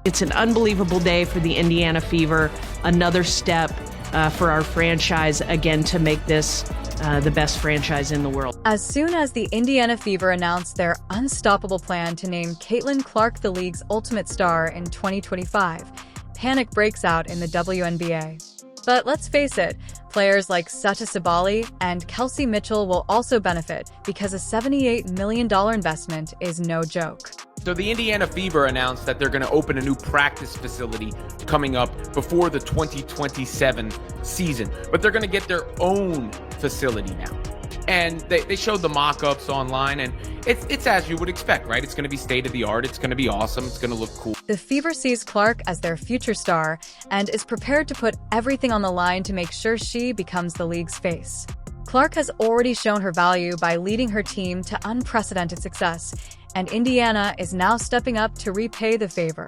It's an unbelievable day for the Indiana Fever, another step for our franchise, again, to make this the best franchise in the world. As soon as the Indiana Fever announced their unstoppable plan to name CaitlinClark the league's ultimate star in 2025, panic breaks out in the WNBA. But let's face it, players like Sata Sabali and Kelsey Mitchell will also benefit because a $78 million investment is no joke. So the Indiana Fever announced that they're going to open a new practice facility coming up before the 2027 season, but they're going to get their own facility now. And they showed the mock-ups online, and it's as you would expect, right? It's going to be state-of-the-art. It's going to be awesome. It's going to look cool. The Fever sees Clark as their future star and is prepared to put everything on the line to make sure she becomes the league's face. Clark has already shown her value by leading her team to unprecedented success, and Indiana is now stepping up to repay the favor.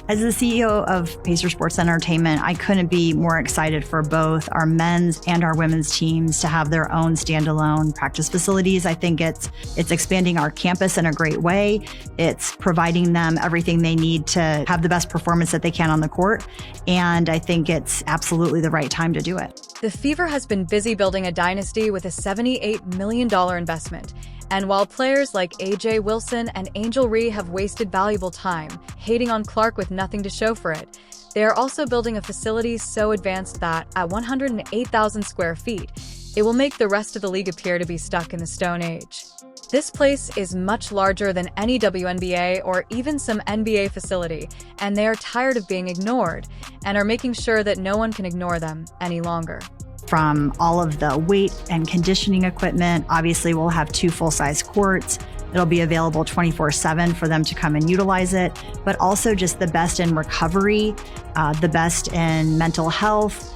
As the CEO of Pacer Sports Entertainment, I couldn't be more excited for both our men's and our women's teams to have their own standalone practice facilities. I think it's expanding our campus in a great way. It's providing them everything they need to have the best performance that they can on the court. And I think it's absolutely the right time to do it. The Fever has been busy building a dynasty with a $78 million investment. And while players like AJ Wilson and Angel Ree have wasted valuable time hating on Clark with nothing to show for it, they are also building a facility so advanced that, at 108,000 square feet, it will make the rest of the league appear to be stuck in the Stone Age. This place is much larger than any WNBA or even some NBA facility, and they are tired of being ignored and are making sure that no one can ignore them any longer. From all of the weight and conditioning equipment, obviously we'll have 2 full-size courts. It'll be available 24/7 for them to come and utilize it, but also just the best in recovery, the best in mental health,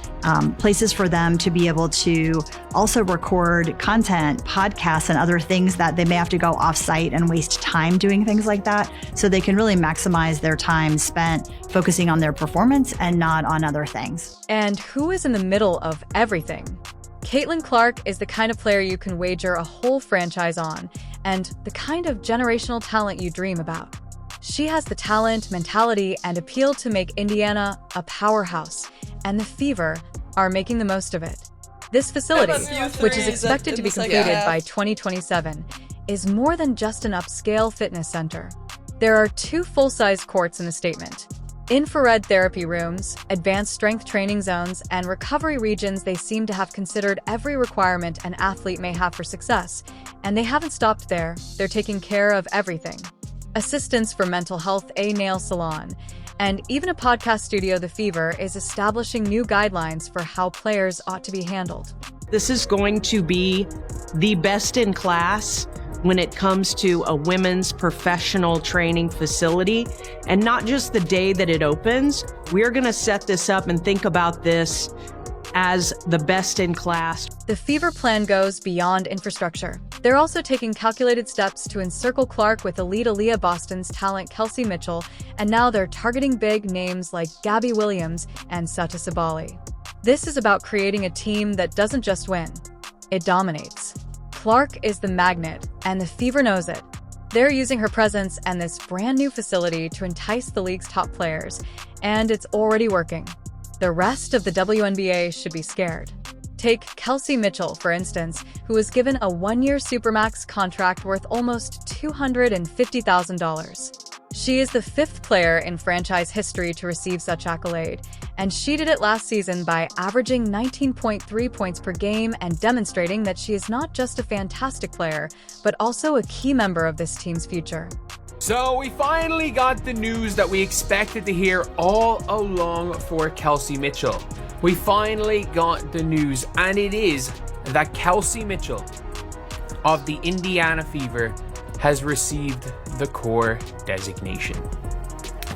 places for them to be able to also record content, podcasts, and other things that they may have to go off-site and waste time doing things like that. So they can really maximize their time spent focusing on their performance and not on other things. And who is in the middle of everything? CaitlinClark is the kind of player you can wager a whole franchise on, and the kind of generational talent you dream about. She has the talent, mentality, and appeal to make Indiana a powerhouse, and the Fever are making the most of it. This facility, which is expected to be completed by 2027, is more than just an upscale fitness center. There are 2 full-size courts in the statement. Infrared therapy rooms, advanced strength training zones, and recovery regions. They seem to have considered every requirement an athlete may have for success, and they haven't stopped there. They're taking care of everything. Assistance for mental health, a nail salon, and even a podcast studio. The Fever is establishing new guidelines for how players ought to be handled. This is going to be the best in class when it comes to a women's professional training facility. And not just the day that it opens, we're going to set this up and think about this as the best in class. The Fever plan goes beyond infrastructure. They're also taking calculated steps to encircle Clark with elite Aaliyah Boston's talent Kelsey Mitchell, and now they're targeting big names like Gabby Williams and Sata Sabali. This is about creating a team that doesn't just win, it dominates. Clark is the magnet, and the Fever knows it. They're using her presence and this brand new facility to entice the league's top players, and it's already working. The rest of the WNBA should be scared. Take Kelsey Mitchell, for instance, who was given a 1-year Supermax contract worth almost $250,000. She is the 5th player in franchise history to receive such accolade, and she did it last season by averaging 19.3 points per game and demonstrating that she is not just a fantastic player, but also a key member of this team's future. So we finally got the news that we expected to hear all along for Kelsey Mitchell. We finally got the news, and it is that Kelsey Mitchell of the Indiana Fever has received the core designation.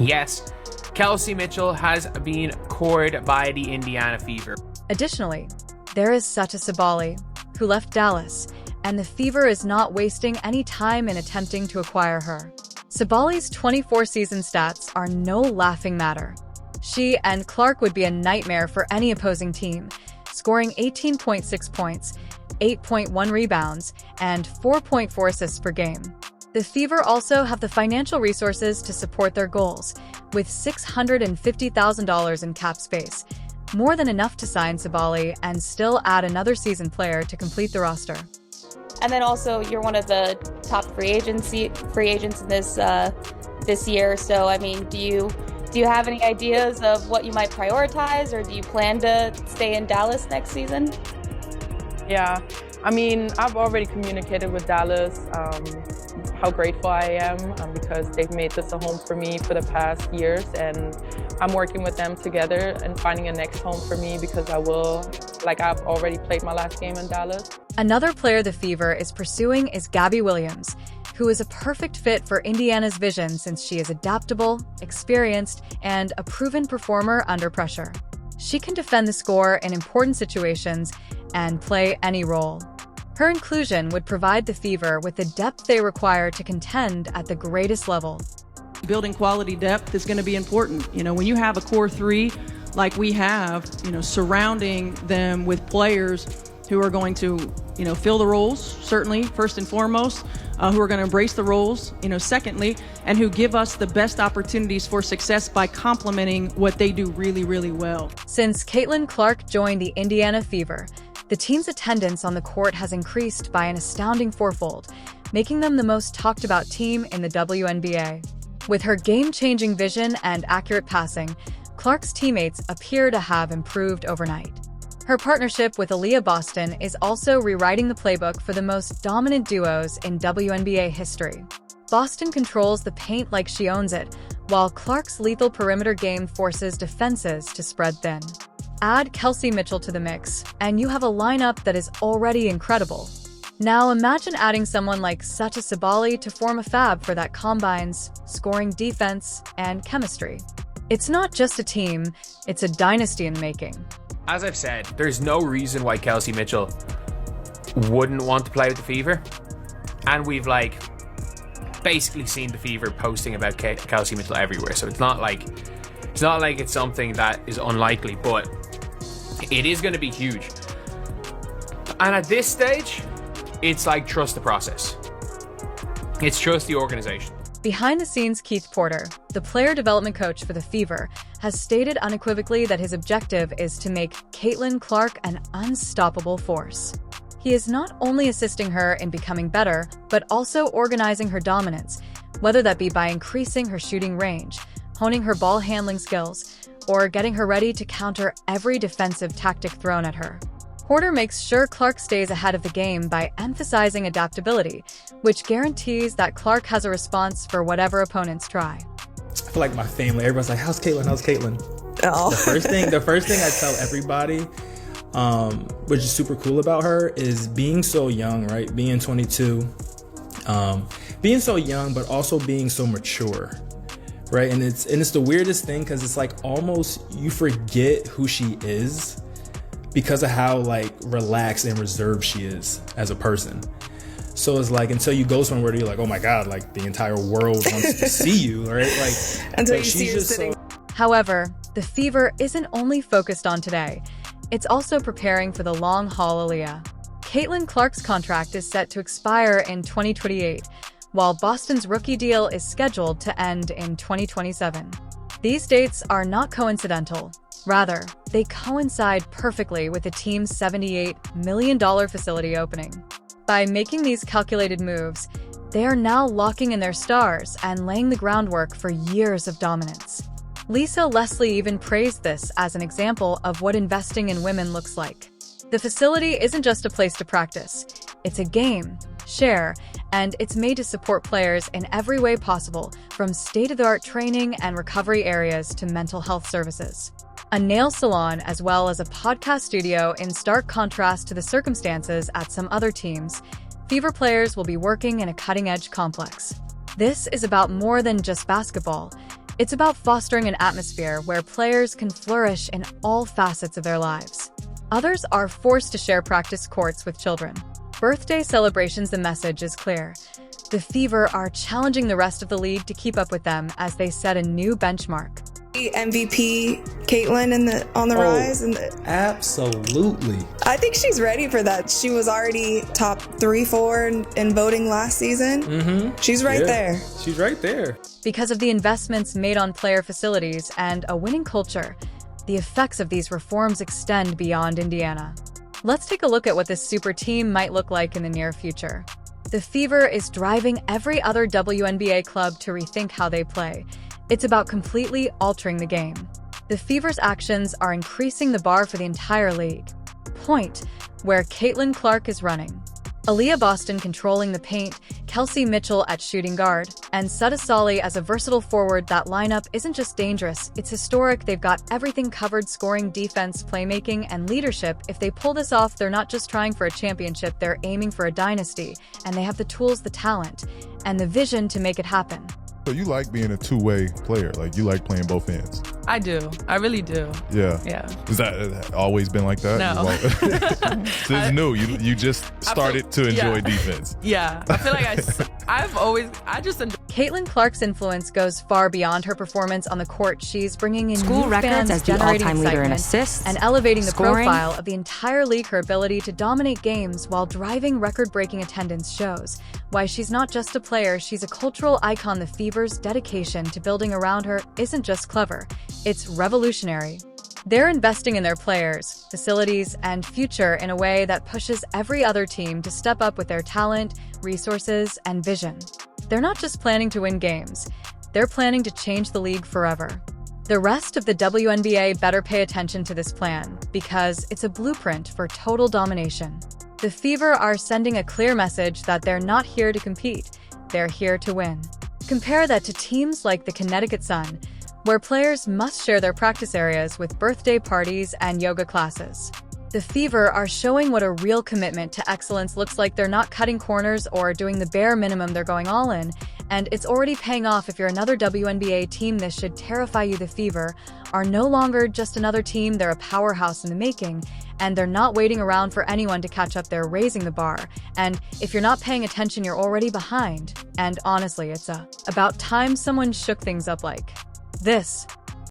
Yes, Kelsey Mitchell has been cored by the Indiana Fever. Additionally, there is Sata Sabali, who left Dallas, and the Fever is not wasting any time in attempting to acquire her. Sabali's 24-season stats are no laughing matter. She and Clark would be a nightmare for any opposing team, scoring 18.6 points, 8.1 rebounds, and 4.4 assists per game. The Fever also have the financial resources to support their goals, with $650,000 in cap space, more than enough to sign Sabally and still add another seasoned player to complete the roster. And then also, you're one of the top free agents in this year. So, I mean, do you have any ideas of what you might prioritize, or do you plan to stay in Dallas next season? Yeah, I mean, I've already communicated with Dallas how grateful I am because they've made this a home for me for the past years, and I'm working with them together and finding a next home for me because I've already played my last game in Dallas. Another player the Fever is pursuing is Gabby Williams, who is a perfect fit for Indiana's vision since she is adaptable, experienced, and a proven performer under pressure. She can defend the score in important situations and play any role. Her inclusion would provide the Fever with the depth they require to contend at the greatest level. Building quality depth is going to be important. You know, when you have a core three like we have, surrounding them with players who are going to, fill the roles, certainly, first and foremost, who are going to embrace the roles, secondly, and who give us the best opportunities for success by complementing what they do really, really well. Since CaitlinClark joined the Indiana Fever, the team's attendance on the court has increased by an astounding fourfold, making them the most talked about team in the WNBA. With her game-changing vision and accurate passing, Clark's teammates appear to have improved overnight. Her partnership with Aaliyah Boston is also rewriting the playbook for the most dominant duos in WNBA history. Boston controls the paint like she owns it, while Clark's lethal perimeter game forces defenses to spread thin. Add Kelsey Mitchell to the mix, and you have a lineup that is already incredible. Now imagine adding someone like Sata Sabally to form a fab for that combines scoring, defense, and chemistry. It's not just a team, it's a dynasty in making. As I've said, there's no reason why Kelsey Mitchell wouldn't want to play with the Fever. And we've basically seen the Fever posting about Kelsey Mitchell everywhere. So it's not like it's something that is unlikely, but it is going to be huge. And at this stage, it's trust the process. It's trust the organization. Behind the scenes, Keith Porter, the player development coach for the Fever, has stated unequivocally that his objective is to make CaitlinClark an unstoppable force. He is not only assisting her in becoming better, but also organizing her dominance, whether that be by increasing her shooting range, honing her ball handling skills, or getting her ready to counter every defensive tactic thrown at her. Porter makes sure Clark stays ahead of the game by emphasizing adaptability, which guarantees that Clark has a response for whatever opponents try. I feel like my family, everyone's like, how's Caitlin? How's Caitlin? Oh. The first thing I tell everybody, which is super cool about her, is being so young, right? Being 22, being so young, but also being so mature, right? And it's the weirdest thing because it's almost you forget who she is because of how relaxed and reserved she is as a person. So it's until you go somewhere you're like, oh my God, the entire world wants to see you, right? Until you see her sitting. However, the Fever isn't only focused on today. It's also preparing for the long haul Aaliyah. CaitlinClark's contract is set to expire in 2028, while Boston's rookie deal is scheduled to end in 2027. These dates are not coincidental. Rather, they coincide perfectly with the team's $78 million facility opening. By making these calculated moves, they are now locking in their stars and laying the groundwork for years of dominance. Lisa Leslie even praised this as an example of what investing in women looks like. The facility isn't just a place to practice. It's a game, share, and it's made to support players in every way possible, from state-of-the-art training and recovery areas to mental health services. A nail salon as well as a podcast studio in stark contrast to the circumstances at some other teams, Fever players will be working in a cutting-edge complex. This is about more than just basketball. It's about fostering an atmosphere where players can flourish in all facets of their lives. Others are forced to share practice courts with children. Birthday celebrations, the message is clear. The Fever are challenging the rest of the league to keep up with them as they set a new benchmark. MVP Caitlin on the rise. Absolutely. I think she's ready for that. She was already top 3-4 in voting last season. Mm-hmm. She's right there. She's right there. Because of the investments made on player facilities and a winning culture, the effects of these reforms extend beyond Indiana. Let's take a look at what this super team might look like in the near future. The Fever is driving every other WNBA club to rethink how they play. It's about completely altering the game. The Fever's actions are increasing the bar for the entire league. Point where CaitlinClark is running. Aaliyah Boston controlling the paint, Kelsey Mitchell at shooting guard, and Sutta Solly as a versatile forward. That lineup isn't just dangerous, it's historic. They've got everything covered: scoring, defense, playmaking, and leadership. If they pull this off, they're not just trying for a championship, they're aiming for a dynasty. And they have the tools, the talent, and the vision to make it happen. So you like being a two-way player, like you like playing both ends. I do. I really do. Yeah. Yeah. Has that always been like that? No. So it's new. You just started to enjoy defense. Yeah. I feel like I just enjoy. CaitlinClark's influence goes far beyond her performance on the court. She's bringing in school new records fans, as the generating all-time leader in excitement, assists and elevating the scoring. profile of the entire league. Her ability to dominate games while driving record-breaking attendance shows why she's not just a player, she's a cultural icon. The Fever's dedication to building around her isn't just clever, it's revolutionary. They're investing in their players, facilities, and future in a way that pushes every other team to step up with their talent, resources, and vision. They're not just planning to win games, they're planning to change the league forever. The rest of the WNBA better pay attention to this plan, because it's a blueprint for total domination. The Fever are sending a clear message that they're not here to compete, they're here to win. Compare that to teams like the Connecticut Sun, where players must share their practice areas with birthday parties and yoga classes. The Fever are showing what a real commitment to excellence looks like. They're not cutting corners or doing the bare minimum, they're going all in, and it's already paying off. If you're another WNBA team, this should terrify you. The Fever are no longer just another team, they're a powerhouse in the making, and they're not waiting around for anyone to catch up, they're raising the bar. And if you're not paying attention, you're already behind. And honestly, it's about time someone shook things up like this.